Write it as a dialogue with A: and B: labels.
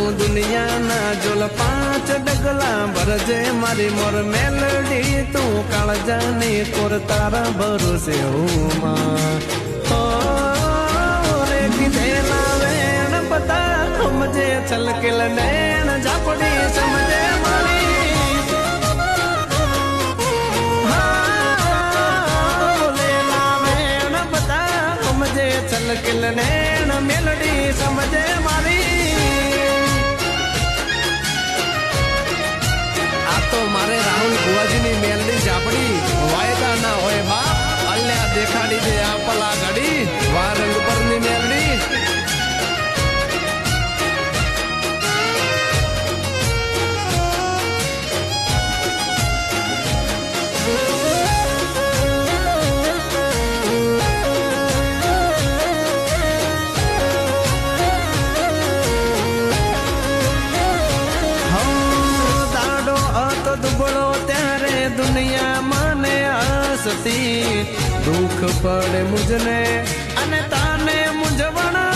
A: તું દુનિયાના જોલ 5 ડગલા ભરજે મારી મોર મેલડી તું કાળજાની કોર તારા ભરોસે હુમાં રે કીધેલા વેણ બધા સમજે છલકેલ નૈણ ઝાપડી સમજે મારી બોલેલા વેણ બધા સમજે છલકેલ નૈણ મેલડી સમજે મારે રાહુલ ભુવાજીની મેલડી ઝાપડી વાયદા ના હોય બાપ અલ્યા દેખાડી દે આ પલા ઘડી વારંગ પરની મેલડી દુબળો ત્યારે દુનિયા મને હસતી દુઃખ પડે મુજને અને તાને મૂંઝવણ